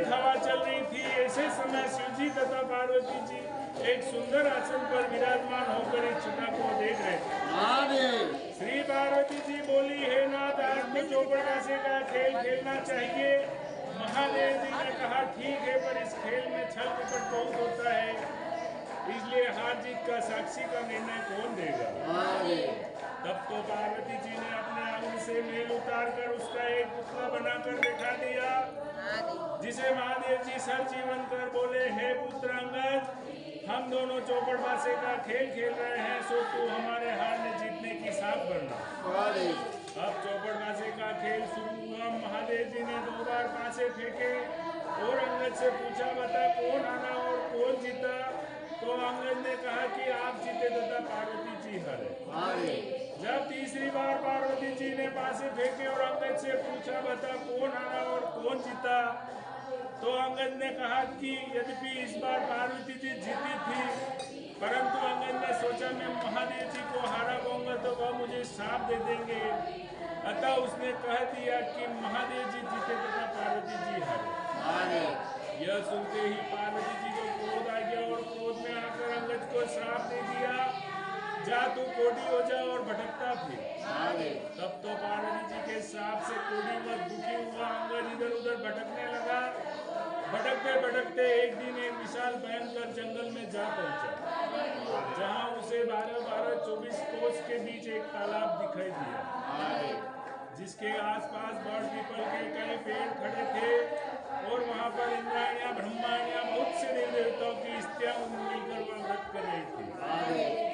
हवा चल रही थी। ऐसे समय शिवजी तथा पार्वती जी एक सुंदर आसन पर विराजमान होकर इस छटा को देख रहे थे। श्री पार्वती जी बोली, हे नाथ, आज तो चौपड़वासे का खेल खेलना चाहिए। महादेव जी ने कहा, ठीक है, पर इस खेल में छल कपट बहुत होता है, इसलिए हार जीत का साक्षी का निर्णय कौन देगा। तब तो पार्वती जी ने अपने अंग से मेल उतार कर उसका एक पुतला बनाकर दिखा दिया, जिसे महादेव जी सर जीवन कर बोले, हे पुत्र अंगद, हम दोनों चौपड़वासे का खेल खेल रहे हैं, सो तू हमारे हारने जीतने की साख बनना। अब चौपड़वासे का खेल शुरू हुआ। महादेव जी ने 2 बार पासे फेंके और अंगद से पूछा, बता कौन हारा और कौन जीता। तो अंगद ने कहा कि आप जीते तथा पार्वती जी हारे। जब तीसरी बार पार्वती जी ने पासे फेंके और अंगद से पूछा, बता कौन हारा और कौन जीता। तो अंगद ने कहा कि यद्यपि इस बार पार्वती जी जीती थी, परंतु अंगद ने सोचा मैं महादेव जी को हारा पाऊंगा तो वह मुझे श्राप दे देंगे। अतः उसने कह दिया कि महादेव जी जीते तथा पार्वती जी हारे। यह सुनते ही पार्वती जी को क्रोध आ गया और क्रोध में आकर अंगद को श्राप दे दिया, जा तू कोढ़ी हो जा और भटकता फिर। तब तो पार्वती जी के श्राप से कोढ़ी मत दुखी हुआ अंगद इधर उधर भटकने लगा। भटकते भटकते एक दिन एक विशाल भयंकर जंगल में जा पहुंचा, जहां उसे 12-12-24 कोस के बीच एक तालाब दिखाई दिया, जिसके आसपास बड़ पीपल के कई पेड़ खड़े थे और वहां पर इंद्राणियां, ब्रह्माणियां, बहुत से देवी देवताओं की स्त्रियां मिलकर वह व्रत कर रही थी।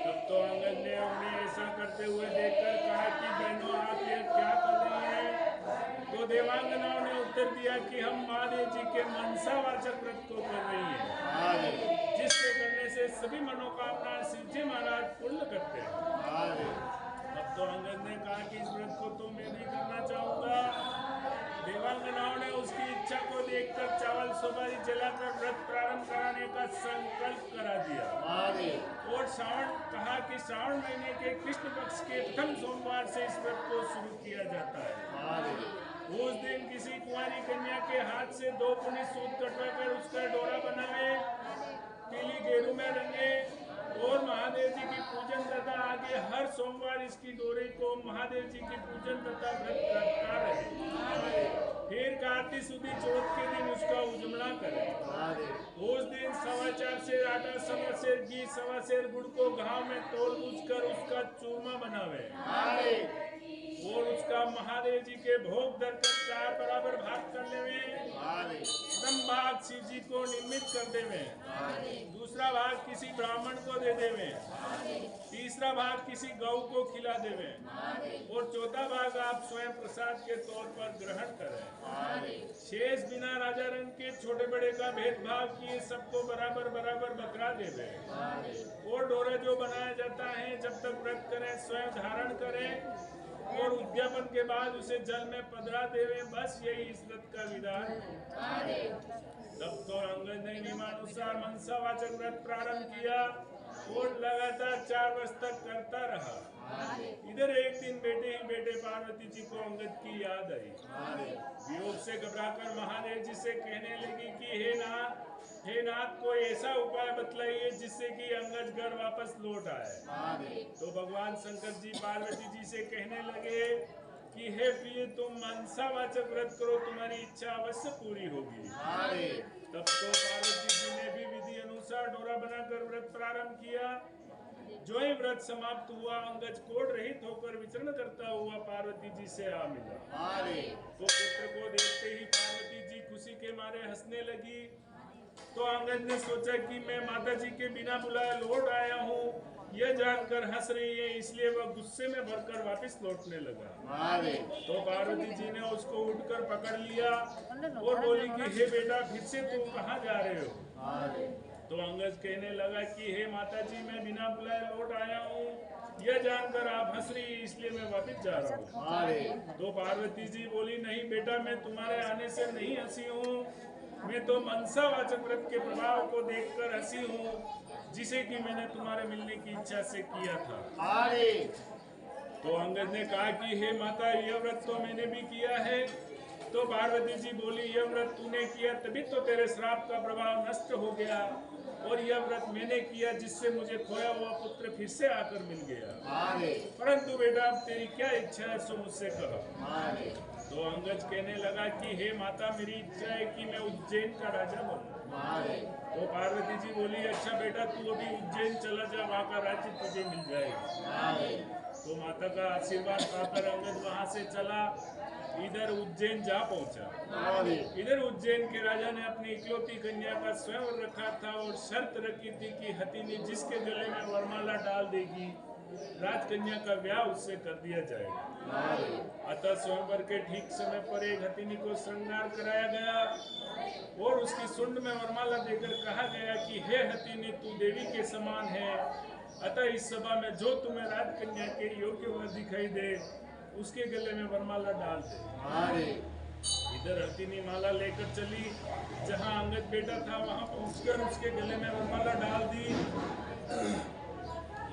तब तो अंगद ने उन्हें ऐसा करते हुए देखकर कहा कि बहनों, आप ये क्या कर रही हैं। तो देवांगनाओं ने उत्तर दिया कि हम महादेव जी के मनसावाचक व्रत को कर रही हैं, जिसके करने से सभी मनोकामना शिव जी महाराज पूर्ण करते हैं। तब तो अंगद ने कहा कि इस व्रत को तो मैं भी करना चाहूंगा। देवांगनाओं ने उसकी इच्छा को देखकर चावल सुपारी जलाकर व्रत प्रारंभ कराने का संकल्प करा दिया और कहा कि श्रावण महीने के कृष्ण पक्ष के प्रथम सोमवार से इस व्रत को शुरू किया जाता है। उस दिन किसी कुंवारी कन्या के हाथ से 2 पुनी सूत कटवाकर उसका डोरा बनावे, पीली गेरू में रंगे और महादेव जी की पूजन तथा आगे हर सोमवार इसकी डोरे को महादेव जी की पूजन तथा व्रत करता रहे। फिर कार्तिक सुदी चौथ के दिन उसका उजमना करे। उस दिन 4.25 सेर आटा, 1.25 सेर घी, 1.25 सेर गुड़ को घाव में तोड़ बूझ कर उसका चूरमा बनावे और उसका महादेव जी के भोग धरकर 4 बराबर भाग कर लेवे। प्रथम भाग शिव जी को निर्मित कर देवे, दूसरा भाग किसी ब्राह्मण को दे देवे, तीसरा भाग किसी गौ को खिला देवे और चौथा भाग आप स्वयं प्रसाद के तौर पर ग्रहण करें। शेष बिना राजा रंग के छोटे बड़े का भेदभाव किए सबको बराबर बराबर बकरा देवे और डोरा जो बनाया जाता है जब तक व्रत करें स्वयं धारण करें और उद्यापन के बाद उसे जल में पधरा देवे। बस यही इस व्रत का विधान है। तब तो अंगद ने नियमानुसार मनसावाचक व्रत प्रारंभ किया और लगातार 4 वर्ष तक करता रहा। इधर एक दिन बेटे ही बेटे पार्वती जी को अंगद की याद आई। वियोग से घबराकर महादेव जी से कहने लगी कि हे नाथ कोई ऐसा उपाय बतलाइए जिससे कि अंगद घर वापस लौट आए। तो भगवान शंकर जी पार्वती जी से कहने लगे कि हे प्रिय, तुम मनसावाचक व्रत करो, तुम्हारी इच्छा अवश्य पूरी होगी। तब तो पार्वती जी ने भी विधि अनुसार डोरा बनाकर व्रत प्रारंभ किया। जो ही व्रत समाप्त हुआ अंगद कोढ़ रहित होकर विचरण करता हुआ पार्वती जी से आ मिला। तो पुत्र को देखते ही पार्वती जी खुशी के मारे हंसने लगी। तो अंगद ने सोचा कि मैं माता जी के बिना बुलाए लौट आया हूँ, यह जानकर हंस रही है, इसलिए वह गुस्से में भरकर वापस लौटने लगा। तो पार्वती जी ने उसको उठकर पकड़ लिया और बोली कि हे बेटा, फिर से तुम कहाँ जा रहे हो। तो अंगद कहने लगा कि हे माता जी, मैं बिना बुलाए लौट आया हूँ, यह जानकर आप हंस रही, इसलिए मैं वापस जा रहा हूँ। तो पार्वती जी बोली, नहीं बेटा, मैं तुम्हारे आने से नहीं हंसी हूँ, मैं तो मनसावाचक व्रत के प्रभाव को देखकर हंसी हूँ, जिसे कि मैंने तुम्हारे मिलने की इच्छा से किया था। तो अंगद ने कहा कि हे माता, यह व्रत तो मैंने भी किया है। तो पार्वती जी बोली, यह व्रत तूने किया तभी तो तेरे श्राप का प्रभाव नष्ट हो गया, और यह व्रत मैंने किया जिससे मुझे खोया हुआ पुत्र फिर से आकर मिल गया। परंतु बेटा, अब तेरी क्या इच्छा है सो मुझसे कहो। तो अंगद कहने लगा कि हे माता, मेरी इच्छा है कि मैं उज्जैन का राजा बनूं। तो पार्वती जी बोली, अच्छा बेटा, तू अभी उज्जैन चला जा, वहाँ का राज्य तुझे मिल जाएगा। तो माता का आशीर्वाद पाकर अंगद वहाँ से चला, इधर उज्जैन जा पहुंचा। इधर उज्जैन के राजा ने अपनी इकलौती कन्या का स्वयंवर रखा था और शर्त रखी थी कि हथिनी जिसके गले में वरमाला डाल देगी, राजकन्या का ब्याह उससे कर दिया जाएगा। अतः स्वयंवर के ठीक समय पर एक हथिनी को श्रृंगार कराया गया और उसकी सुंड में वरमाला देकर कहा गया कि हे हथिनी, तू देवी के समान है, अतः इस सभा में जो तुम्हें राजकन्या के योग्य वर दिखाई दे, उसके गले में वरमाला डाल दे। इधर हथिनी माला लेकर चली, जहां अंगद बेटा था वहां पहुंचकर उसके गले में वरमाला डाल दी।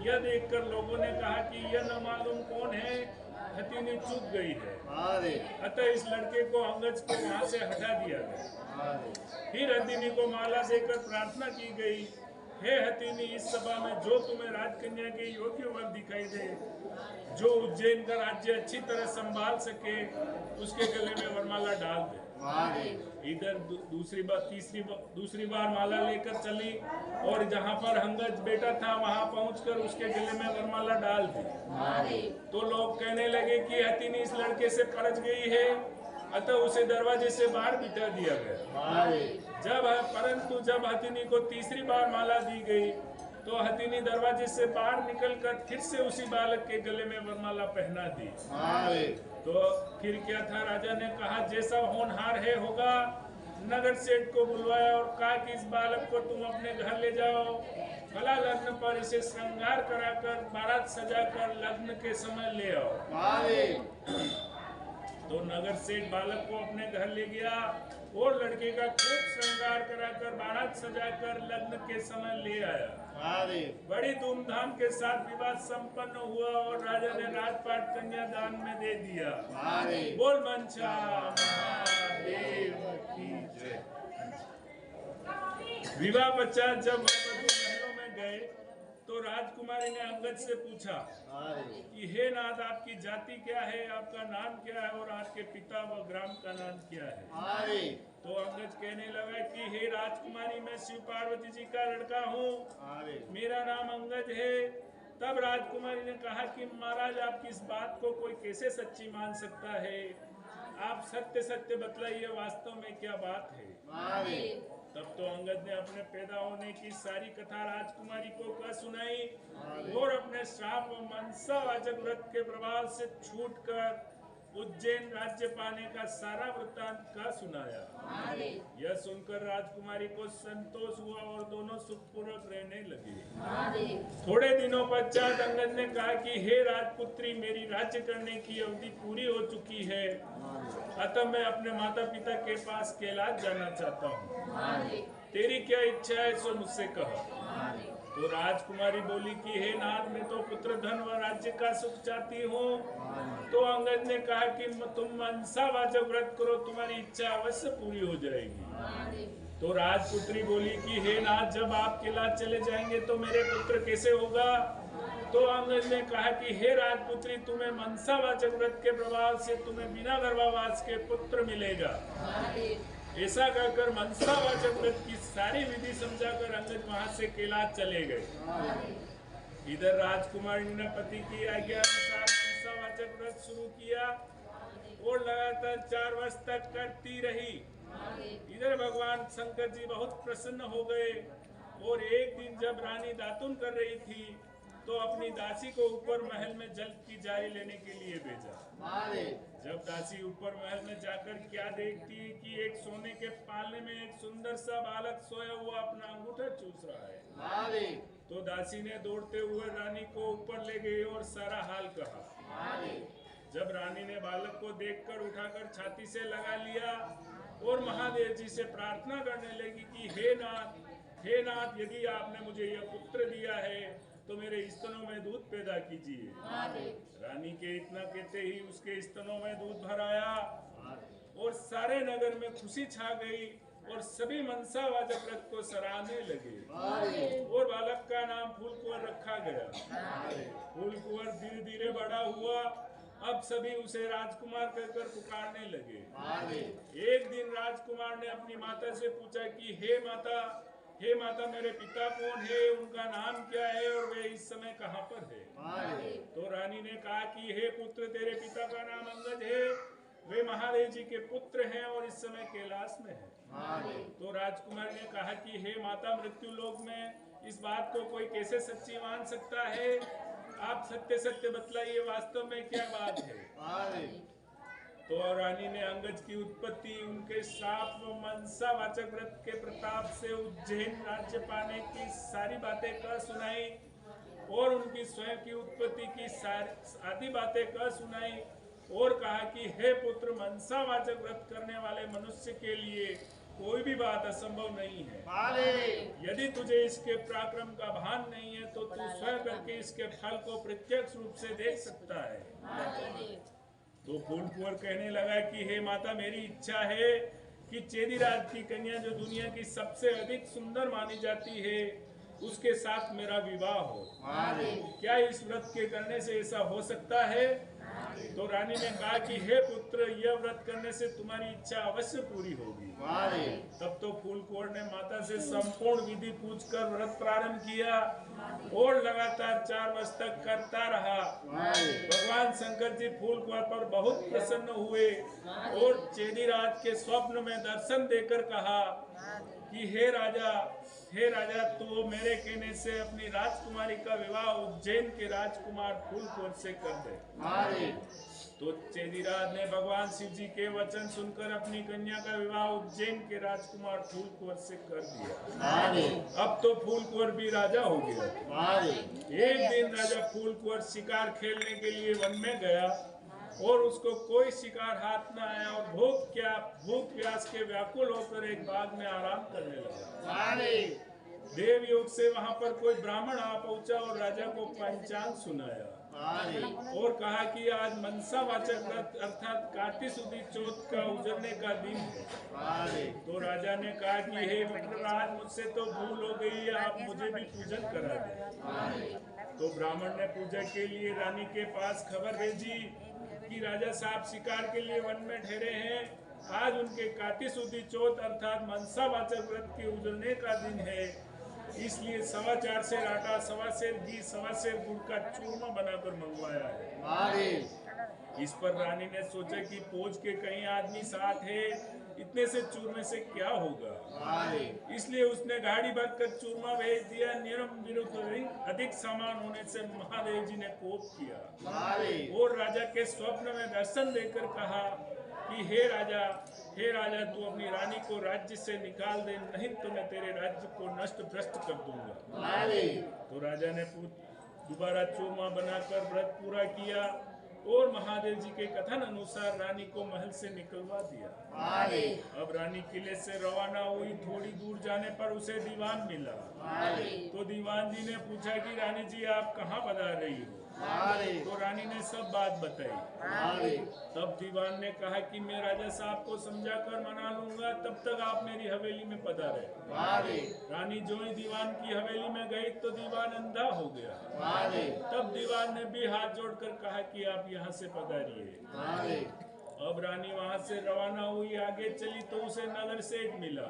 यह देखकर लोगों ने कहा कि यह न मालूम कौन है, हथिनी चूक गई है। अतः इस लड़के को अंगद को वहां से हटा दिया गया। फिर हथिनी को माला देकर प्रार्थना की गई, हे हथिनी, इस सभा में जो तुम्हें राजकन्या के योग्य वर दिखाई दे, जो उज्जैन का राज्य अच्छी तरह संभाल सके, उसके गले में वरमाला डाल दे। इधर दूसरी बार माला लेकर चली और जहाँ पर अंगद बेटा था वहाँ पहुंचकर उसके गले में वरमाला डाल दी। तो लोग कहने लगे कि हथिनी इस लड़के से परच गई है, अतः उसे दरवाजे से बाहर बिठा दिया गया। परंतु जब हथिनी को तीसरी बार माला दी गई, तो हथिनी दरवाजे से बाहर निकलकर फिर से उसी बालक के गले में वरमाला पहना दी। तो फिर क्या था, राजा ने कहा, जैसा होनहार है होगा। नगर सेठ को बुलवाया और कहा कि इस बालक को तुम अपने घर ले जाओ, कला लग्न पर इसे श्रृंगार कराकर बारात सजाकर लग्न के समय ले आओ। तो नगर सेठ बालक को अपने घर ले गया और लड़के का खूब श्रृंगार कराकर बारात सजाकर लग्न के समय ले आया। बड़ी धूमधाम के साथ विवाह संपन्न हुआ और राजा ने राजपाट कन्या दान में दे दिया। बोल मंचा महादेव की जय। विवाह पश्चात जब महलों में गए तो राजकुमारी ने अंगद से पूछा कि हे नाथ, आपकी जाति क्या है, आपका नाम क्या है और आपके पिता व ग्राम का नाम क्या है। तो अंगद कहने लगा कि हे राजकुमारी, मैं शिव पार्वती जी का लड़का हूँ, मेरा नाम अंगद है। तब राजकुमारी ने कहा कि महाराज, आपकी इस बात को कोई कैसे सच्ची मान सकता है, आप सत्य सत्य बतलाइए, वास्तव में क्या बात है। तब तो अंगद ने अपने पैदा होने की सारी कथा राजकुमारी को कह सुनाई और अपने श्राप व मनसावाचक व्रत के प्रभाव से छूटकर उज्जैन राज्य पाने का सारा वृत्तांत का सुनाया। यह सुनकर राजकुमारी को संतोष हुआ और दोनों सुखपूर्वक रहने लगे। थोड़े दिनों पश्चात अंगद ने कहा कि हे राजपुत्री, मेरी राज्य करने की अवधि पूरी हो चुकी है, अतः मैं अपने माता पिता के पास कैलाश जाना चाहता हूँ। तेरी क्या इच्छा है सो मुझसे कहो। तो राजकुमारी बोली कि हे नाथ, मैं तो पुत्र धन व राज्य का सुख चाहती हूँ। तो अंगद ने कहा कि तुम मनसावाचक व्रत करो, तुम्हारी इच्छा अवश्य पूरी हो जाएगी। तो राजपुत्री बोली कि हे नाथ, जब आप कैलाश चले जाएंगे तो मेरे पुत्र कैसे होगा। तो अंगद ने कहा कि हे राजपुत्री, तुम्हें मनसावाचक व्रत के प्रभाव से तुम्हें बिना गर्भावास के पुत्र मिलेगा। ऐसा कहकर मनसावाचक व्रत की सारी विधि समझाकर अंगद वहां से कैलाश चले गए। इधर राजकुमारी ने पति की आज्ञा अनुसार मनसावाचक व्रत शुरू किया और लगातार 4 वर्ष तक करती रही। इधर भगवान शंकर जी बहुत प्रसन्न हो गए और एक दिन जब रानी दातुन कर रही थी तो अपनी दासी को ऊपर महल में जल की जारी लेने के लिए भेजा। जब दासी ऊपर महल में जाकर क्या देखती है कि एक सोने के पालने में एक सुंदर सा बालक सोया हुआ अपना अंगूठा चूस रहा है। तो दासी ने दौड़ते हुए रानी को ऊपर ले गई और सारा हाल कहा। जब रानी ने बालक को देखकर उठाकर छाती से लगा लिया और महादेव जी से प्रार्थना करने लगी कि हे नाथ, यदि आपने मुझे यह पुत्र दिया है तो मेरे स्तनों में दूध पैदा कीजिए। रानी के इतना कहते ही उसके स्तनों में दूध भर आया और सारे नगर में खुशी छा गई और सभी मनसावाचक व्रत को सराहने लगे और बालक का नाम फूलकुंवर रखा गया। फूलकुंवर धीरे धीरे बड़ा हुआ, अब सभी उसे राजकुमार कहकर पुकारने लगे। एक दिन राजकुमार ने अपनी माता से पूछा कि हे माता, मेरे पिता कौन है, उनका नाम क्या है और वे इस समय कहाँ पर है? तो रानी ने कहा कि हे पुत्र, तेरे पिता का नाम अंगद है, वे महादेव जी के पुत्र हैं और इस समय कैलाश में हैं। तो राजकुमार ने कहा कि हे माता, मृत्यु लोक में इस बात को कोई कैसे सच्ची मान सकता है? आप सत्य सत्य बतलाइए, वास्तव में क्या बात है? तो रानी ने अंगद की उत्पत्ति, उनके श्राप व मनसावाचक व्रत के प्रताप से उज्जैन राज्य पाने की सारी बातें कह सुनाई और उनकी स्वयं की उत्पत्ति की आदि बातें कह सुनाई और कहा कि हे पुत्र, मनसावाचक व्रत करने वाले मनुष्य के लिए कोई भी बात असंभव नहीं है। यदि तुझे इसके पराक्रम का भान नहीं है तो तू स्वयं करके इसके फल को प्रत्यक्ष रूप से देख सकता है। तो फूलकुंवर कहने लगा कि हे माता, मेरी इच्छा है कि चेदीराज की कन्या, जो दुनिया की सबसे अधिक सुंदर मानी जाती है, उसके साथ मेरा विवाह हो। क्या इस व्रत के करने से ऐसा हो सकता है? तो रानी ने कहा कि हे पुत्र, यह व्रत करने से तुम्हारी इच्छा अवश्य पूरी होगी। तब तो फूलकुंवर ने माता से संपूर्ण विधि पूछकर व्रत प्रारंभ किया और लगातार 4 वर्ष तक करता रहा। भगवान शंकर जी फूलकुंवर पर बहुत प्रसन्न हुए और चेदीराज के स्वप्न में दर्शन देकर कहा कि हे राजा, तो मेरे कहने से अपनी राजकुमारी का विवाह उज्जैन के राजकुमार फूलकुंवर से कर दे। तो चेदीराज ने भगवान शिव जी के वचन सुनकर अपनी कन्या का विवाह उज्जैन के राजकुमार फूलकुंवर से कर दिया। अब तो फूलकुंवर भी राजा हो गया। एक दिन राजा फूलकुंवर शिकार खेलने के लिए वन में गया और उसको कोई शिकार हाथ न आया और भूख प्यास के व्याकुल होकर एक बाग में आराम करने लगा। देव योग से वहां पर कोई ब्राह्मण आ पहुंचा और राजा को पंचांग सुनाया और कहा कि आज मनसावाचक व्रत अर्थात कार्तिक सुदी चौथ का उजरने का दिन है। तो राजा ने कहा कि हे विप्रराज, मुझसे तो भूल हो गई, आप मुझे भी पूजन करा दें। तो ब्राह्मण ने पूजा के लिए रानी के पास खबर भेजी कि राजा साहब शिकार के लिए वन में ठहरे हैं। आज उनके कार्तिक सुदी चौथ अर्थात मनसावाचक व्रत के उजरने का दिन है, इसलिए 4.25 सेर आटा, 1.25 सेर घी, 1.25 सेर गुड़ का चूरमा बनाकर मंगवाया है। इस पर रानी ने सोचा कि फौज के कई आदमी साथ है, इतने से चूरमे से क्या होगा। इसलिए उसने गाड़ी भरकर चूरमा भेज दिया। नियम विरुद्ध अधिक सामान होने से महादेव जी ने कोप किया और राजा के स्वप्न में दर्शन देकर कहा कि हे राजा, तू अपनी रानी को राज्य से निकाल दे, नहीं तो मैं तेरे राज्य को नष्ट भ्रष्ट कर दूंगा। तो राजा ने दोबारा चूरमा बनाकर व्रत पूरा किया और महादेव जी के कथन अनुसार रानी को महल से निकलवा दिया। अब रानी किले से रवाना हुई। थोड़ी दूर जाने पर उसे दीवान मिला। तो दीवान जी ने पूछा कि रानी जी, आप कहाँ पधार रही हो? तो रानी ने सब बात बताई। तब दीवान ने कहा कि मैं राजा साहब को समझा कर मना लूंगा, तब तक आप मेरी हवेली में पधारे। रानी जो ही दीवान की हवेली में गई तो दीवान अंधा हो गया। तब दीवान ने भी हाथ जोड़कर कहा कि आप यहाँ से पधारिए। अब रानी वहाँ से रवाना हुई, आगे चली तो उसे नगर सेठ मिला।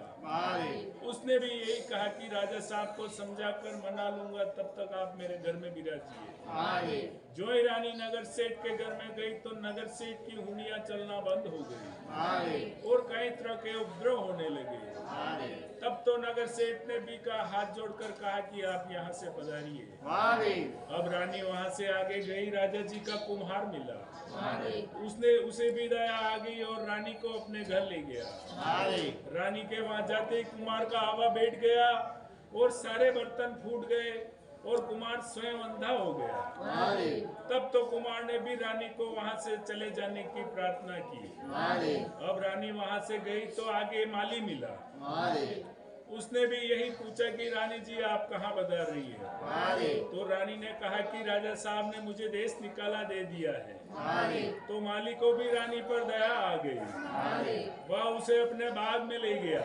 उसने भी यही कहा कि राजा साहब को समझाकर मना लूंगा, तब तक आप मेरे घर में विराजिए। जो ही रानी नगर सेठ के घर में गई तो नगर सेठ की हुनिया चलना बंद हो गई और कई तरह के उपद्रव होने लगे। तब तो नगर सेठ ने भी हाथ जोड़कर कहा कि आप यहाँ से पधारिए। अब रानी वहाँ से आगे गई, राजा जी का कुम्हार मिला। उसे भी दया आ गई और रानी को अपने घर ले गया। रानी के वहाँ जाते ही कुम्हार का हवा बैठ गया और सारे बर्तन फूट गए और कुमार स्वयं अंधा हो गया। तब तो कुमार ने भी रानी को वहां से चले जाने की प्रार्थना की। अब रानी वहां से गई तो आगे माली मिला। उसने भी यही पूछा कि रानी जी आप कहाँ बदल रही है? तो रानी ने कहा कि राजा साहब ने मुझे देश निकाला दे दिया है। तो माली को भी रानी पर दया आ गई। वह उसे अपने बाग में ले गया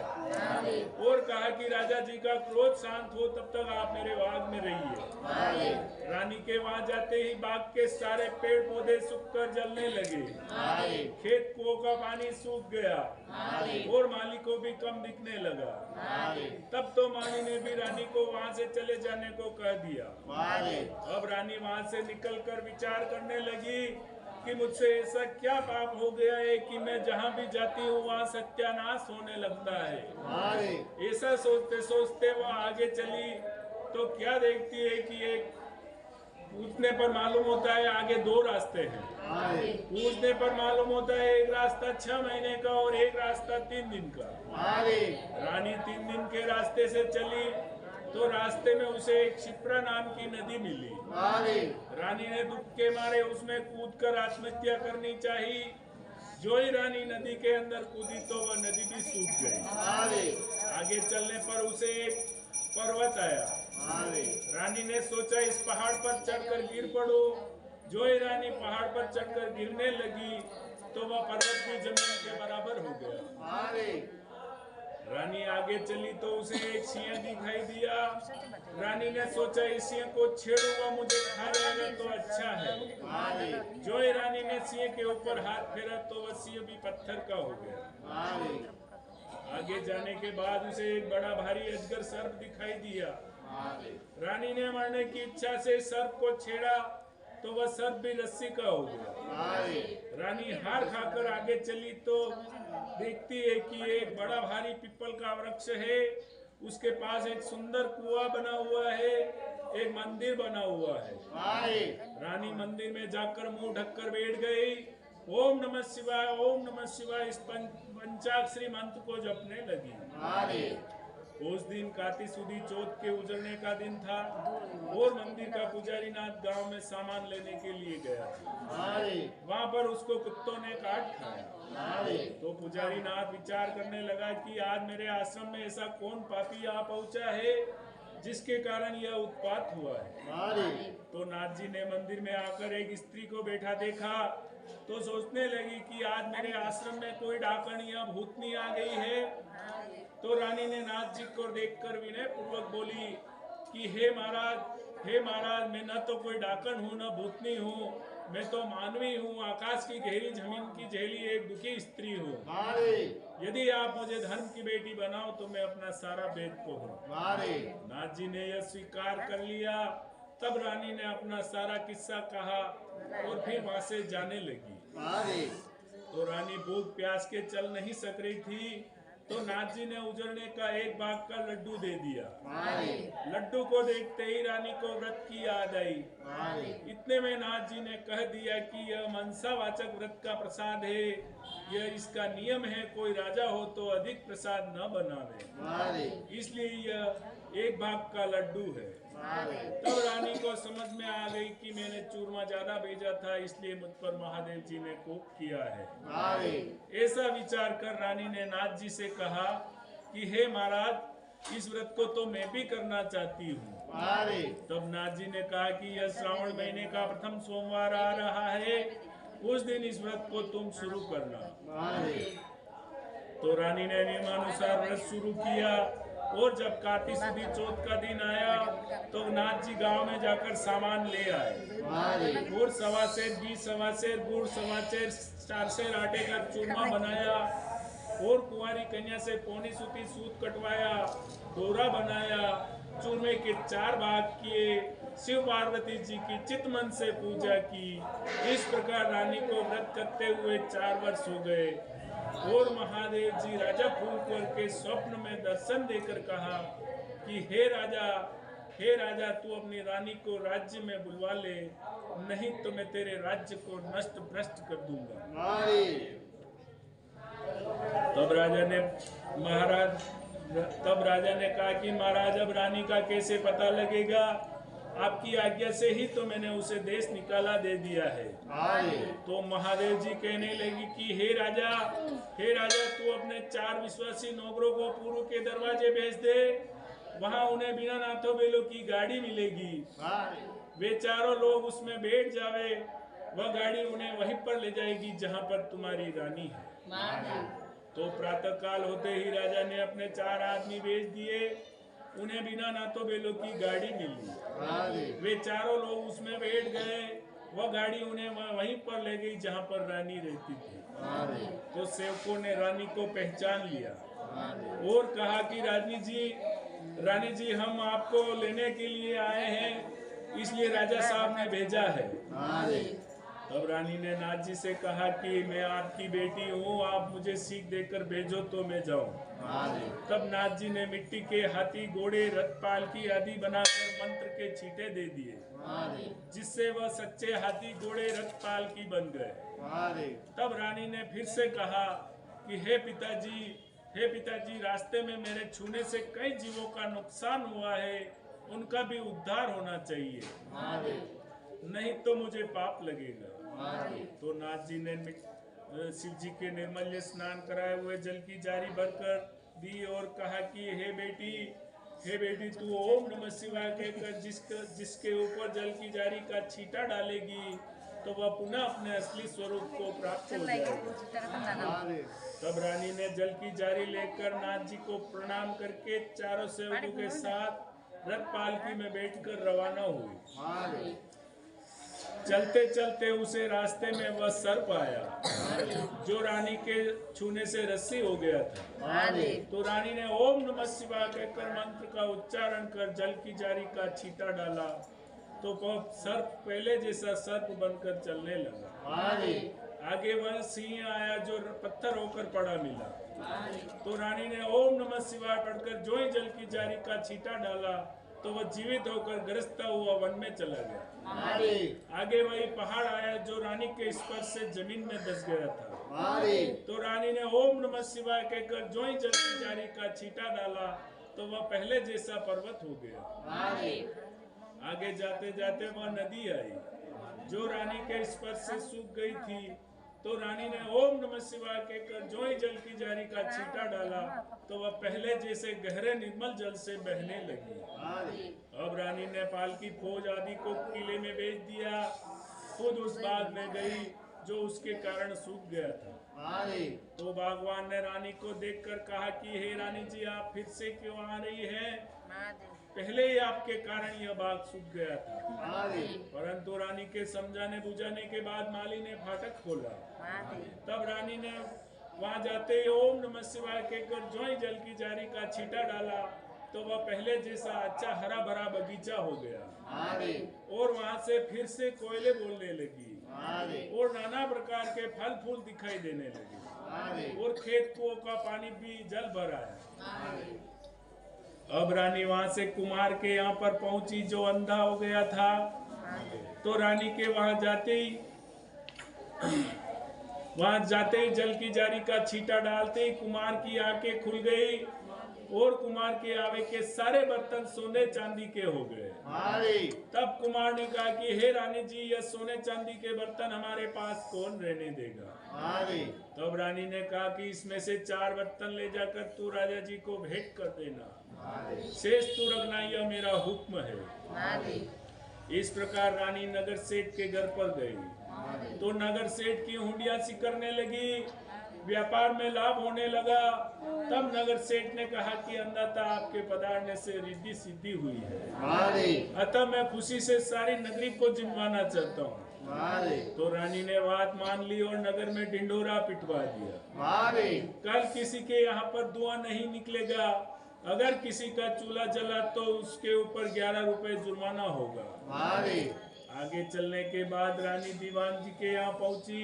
और कहा कि राजा जी का क्रोध शांत हो तब तक आप मेरे बाग में रहिए। रानी के वहां जाते ही बाग के सारे पेड़ पौधे सूखकर जलने लगे। खेत कुओं का पानी सूख गया और माली को भी कम दिखने लगा। तब तो माली ने भी रानी को वहां से चले जाने को कह दिया। अब रानी वहां से निकलकर विचार करने लगी कि मुझसे ऐसा क्या पाप हो गया है कि मैं जहाँ भी जाती हूँ वहाँ सत्यानाश होने लगता है। ऐसा सोचते सोचते वह आगे चली तो क्या देखती है कि एक पूछने पर मालूम होता है आगे दो रास्ते हैं। पूछने पर मालूम होता है एक रास्ता 6 महीने का और एक रास्ता 3 दिन का। रानी 3 दिन के रास्ते से चली तो रास्ते में उसे एक क्षिप्रा नाम की नदी मिली। रानी ने दुख के मारे उसमें कूदकर आत्महत्या करनी चाहिए। जो ही रानी नदी के अंदर कूदी तो वह नदी भी सूख गई। आगे चलने पर उसे एक पर्वत आया। रानी ने सोचा इस पहाड़ पर चढ़कर गिर पड़ो। जो ही रानी पहाड़ पर चढ़कर गिरने लगी तो वह पर्वत भी जमीन के बराबर हो गया। रानी आगे चली तो उसे एक सिंह दिखाई दिया। रानी ने सोचा इस सिंह को छेड़ूंगा मुझे खा जाएगा तो अच्छा है। जो ही रानी ने सिंह के ऊपर हाथ फेरा तो वह सिंह भी पत्थर का हो गया। आगे जाने के बाद उसे एक बड़ा भारी अजगर सर्प दिखाई दिया। रानी ने मरने की इच्छा से सर्प को छेड़ा तो वह सर्प भी रस्सी का हो गया। रानी हार खाकर आगे चली तो देखती है कि एक बड़ा भारी पीपल का वृक्ष है। उसके पास एक सुंदर कुआं बना हुआ है, एक मंदिर बना हुआ है। रानी मंदिर में जाकर मुंह ढककर बैठ गई। ओम नमः शिवाय ओम नमः शिवाय इस पंचाक्षरी मंत्र को जपने लगी। उस दिन काती सुदी चौथ के उजड़ने का दिन था और मंदिर का पुजारी नाथ गांव में सामान लेने के लिए गया था। वहां पर उसको कुत्तों ने काट खाया। तो पुजारी नाथ विचार करने लगा कि आज मेरे आश्रम में ऐसा कौन पापी आ पहुंचा है जिसके कारण यह उत्पात हुआ है। तो नाथ जी ने मंदिर में आकर एक स्त्री को बैठा देखा तो सोचने लगी कि आज मेरे आश्रम में कोई डाकणी या भूतनी आ गई है। तो रानी ने नाथ जी को देखकर विनय पूर्वक बोली कि हे महाराज मैं न तो कोई डाकण हूँ न भूतनी हूँ, मैं तो मानवी हूँ, आकाश की गहरी जमीन की झेली एक दुखी स्त्री हूँ। यदि आप मुझे धर्म की बेटी बनाओ तो मैं अपना सारा वेद को हूँ। नाथ जी ने यह स्वीकार कर लिया। तब रानी ने अपना सारा किस्सा कहा और फिर वहां से जाने लगी। तो रानी भूख प्यास के चल नहीं सक रही थी तो नाथ जी ने उजड़ने का एक भाग का लड्डू दे दिया। लड्डू को देखते ही रानी को व्रत की याद आई। इतने में नाथ जी ने कह दिया कि यह मनसावाचक व्रत का प्रसाद है, यह इसका नियम है, कोई राजा हो तो अधिक प्रसाद न बनावे, इसलिए यह एक भाग का लड्डू है। तब रानी को समझ में आ गई कि मैंने चूरमा ज्यादा भेजा था, इसलिए मुझ पर महादेव जी ने कोप किया है। ऐसा विचार कर रानी ने नाथ जी से कहा कि हे महाराज इस व्रत को तो मैं भी करना चाहती हूँ। तब नाथ जी ने कहा कि यह श्रावण महीने का प्रथम सोमवार आ रहा है, उस दिन इस व्रत को तुम शुरू करना। तो रानी ने नियमानुसार व्रत शुरू किया और जब कार्तिक सुदी चौथ का दिन आया तो नाथ जी गांव में जाकर सामान ले आए। गुड़ सवा सेर, घी सवा सेर, गुड़ सवा सेर, 4 सेर आटे का चूरमा बनाया और कुंवारी कन्या से पौनी सूती सूत कटवाया, दोरा बनाया, चूरमे के 4 भाग किए, शिव पार्वती जी की चित मन से पूजा की। इस प्रकार रानी को व्रत करते हुए 4 वर्ष हो गए और महादेव जी राजा फूलपुर के स्वप्न में दर्शन देकर कहा कि हे राजा तू अपनी रानी को राज्य में बुलवा ले, नहीं तो मैं तेरे राज्य को नष्ट भ्रष्ट कर दूंगा। तब राजा ने कहा कि महाराज अब रानी का कैसे पता लगेगा, आपकी आज्ञा से ही तो मैंने उसे देश निकाला दे दिया है। तो महादेव जी कहने लगी कि हे राजा तू अपने 4 विश्वासी नौकरों को पूर्व के दरवाजे भेज दे, वहां उन्हें बिना नाथों बेलों की गाड़ी मिलेगी, वे चारों लोग उसमें बैठ जावे, वह गाड़ी उन्हें वहीं पर ले जाएगी जहां पर तुम्हारी रानी है। तो प्रातः काल होते ही राजा ने अपने 4 आदमी भेज दिए, उन्हें बिना नाथों बेलों की गाड़ी मिली, वे चारों लोग उसमें बैठ गए, वह गाड़ी उन्हें वहीं पर ले गई जहां पर रानी रहती थी। तो सेवकों ने रानी को पहचान लिया और कहा कि रानी जी हम आपको लेने के लिए आए हैं, इसलिए राजा साहब ने भेजा है। तब रानी ने नाथ जी से कहा कि मैं आपकी बेटी हूँ, आप मुझे सीख देकर भेजो तो मैं जाऊँ। तब नाथ जी ने मिट्टी के हाथी, घोड़े, रथ, पालकी आदि बनाकर मंत्र के छींटे दे दिए, जिससे वह सच्चे हाथी, घोड़े, रथ, पालकी बन गए। तब रानी ने फिर से कहा कि हे पिताजी, रास्ते में मेरे छूने से कई जीवों का नुकसान हुआ है, उनका भी उद्धार होना चाहिए, नहीं तो मुझे पाप लगेगा। तो नाथ जी ने शिव जी के निर्मल्य स्नान कराए हुए जल की जारी भरकर दी और कहा कि हे बेटी तू ओम नमः शिवाय कहकर जिसके ऊपर जल की जारी का छींटा डालेगी तो वह पुनः अपने असली स्वरूप को प्राप्त हो जाएगा। तब रानी ने जल की जारी लेकर नाथ जी को प्रणाम करके चारों सेवकों के साथ रथ पालकी में बैठकर रवाना हुई। चलते चलते उसे रास्ते में वह सर्प आया जो रानी के छूने से रस्सी हो गया था। तो रानी ने ओम नमः शिवाय कहकर मंत्र का उच्चारण कर जल की जारी का छींटा डाला, तो वह सर्प पहले जैसा सर्प बनकर चलने लगा। आगे वह सिंह आया जो पत्थर होकर पड़ा मिला। तो रानी ने ओम नमः शिवाय पढ़कर जो ही जल की जारी का छींटा डाला तो वह जीवित होकर गरजता हुआ वन में चला गया। आगे वही पहाड़ आया जो रानी के स्पर्श से जमीन में धंस गया था। तो रानी ने ओम नमः शिवाय कहकर जो ही जल की जारी का छींटा डाला तो वह पहले जैसा पर्वत हो गया। आगे जाते जाते वह नदी आई जो रानी के स्पर्श से सूख गई थी। तो रानी ने ओम नमः शिवाय कहकर जो ही जल की जारी का छींटा डाला तो वह पहले जैसे गहरे निर्मल जल से बहने लगी। अब रानी ने पालकी फौज आदि को किले में भेज दिया, खुद उस बाग में गई जो उसके कारण सूख गया था। तो बागवान ने रानी को देखकर कहा कि हे रानी जी आप फिर से क्यों आ रही हैं? पहले ही आपके कारण यह बाग सूख गया था। परंतु रानी के समझाने बुझाने के बाद माली ने फाटक खोला। तब रानी ने वहां जाते ही ओम नमः शिवाय कहकर जो ही जल की जारी का छींटा डाला तो वह पहले जैसा अच्छा हरा भरा बगीचा हो गया और वहां से फिर से कोयले बोलने लगी और नाना प्रकार के फल फूल दिखाई देने लगे और खेत कुओं का पानी भी जल भरा है। अब रानी वहां से कुमार के यहाँ पर पहुंची जो अंधा हो गया था। तो रानी के वहां जाते ही जल की जारी का छींटा डालते ही कुमार की आंखें खुल गई और कुमार के आवे के सारे बर्तन सोने चांदी के हो गए। तब कुमार ने कहा कि हे रानी जी यह सोने चांदी के बर्तन हमारे पास कौन रहने देगा? तब रानी ने कहा कि इसमें से 4 बर्तन ले जाकर तू राजा जी को भेंट कर देना, शेष तू रखना, यह मेरा हुक्म है। इस प्रकार रानी नगर सेठ के घर पर गई तो नगर सेठ की हुंडिया सिकरने लगी, व्यापार में लाभ होने लगा। तब नगर सेठ ने कहा कि अन्नदाता आपके पधारने से रिद्धि सिद्धि हुई है, अतः मैं खुशी से सारी नगरी को जितवाना चाहता हूँ। तो रानी ने बात मान ली और नगर में ढिंढोरा पिटवा दिया। कल किसी के यहाँ पर धुआं नहीं निकलेगा, अगर किसी का चूल्हा जला तो उसके ऊपर 11 रुपए जुर्माना होगा। आगे चलने के बाद रानी दीवान जी के यहाँ पहुंची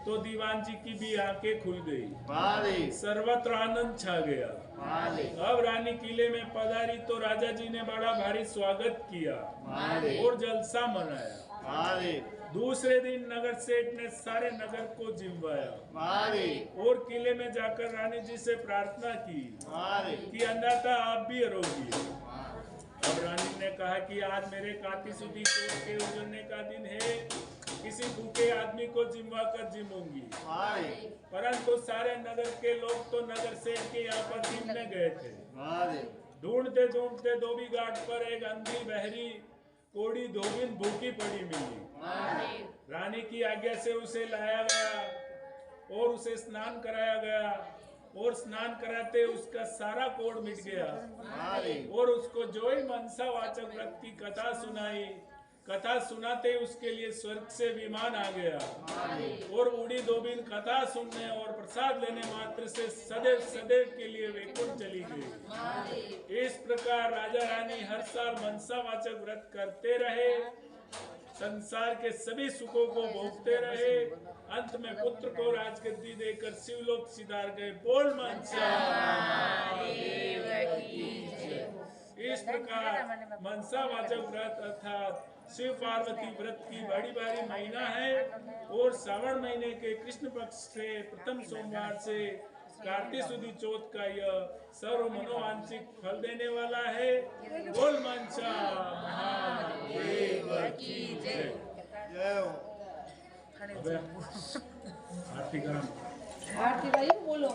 तो दीवान जी की भी आंखें खुल गई, सर्वत्र आनंद छा गया। अब रानी किले में पधारी तो राजा जी ने बड़ा भारी स्वागत किया और जलसा मनाया। दूसरे दिन नगर सेठ ने सारे नगर को जिमवाया और किले में जाकर रानी जी से प्रार्थना की कि अन्नदाता आप भी आरोग्य अब रानी ने कहा कि आज मेरे काती सुधी कोट के उजड़ने का दिन है, किसी भूखे आदमी को जिम्मा कर जिमूंगी। परंतु सारे नगर के लोग तो नगर से के यहाँ पर जिमने गए थे। ढूंढते ढूंढते धोबी घाट पर एक अंधी बहरी कोड़ी धोबिन भूखी पड़ी मिली। रानी की आज्ञा से उसे लाया गया और उसे स्नान कराया गया, और स्नान कराते उसका सारा कोढ़ मिट गया, और उसको जो ही मनसावाचक व्रत की कथा सुनाई, कथा सुनाते उसके लिए स्वर्ग से विमान आ गया, और बूढ़ी धोबिन कथा सुनने और प्रसाद लेने मात्र से सदैव सदैव के लिए वैकुंठ चली गई। इस प्रकार राजा रानी हर साल मनसावाचक व्रत करते रहे, संसार के सभी सुखों को भोगते रहे, अंत में पुत्र को राजगद्दी देकर शिवलोक सिधार गए। बोल मनसा। इस प्रकार मनसावाचक व्रत अर्थात शिव पार्वती व्रत की बड़ी भारी महीना है, और श्रावण महीने के कृष्ण पक्ष से प्रथम सोमवार से कार्तिक सुदी चौथ का यह सर्व मनोवांछित फल देने वाला है। बोल मनसा महादेव की जय। आरती करा। आरती भाई बोलो।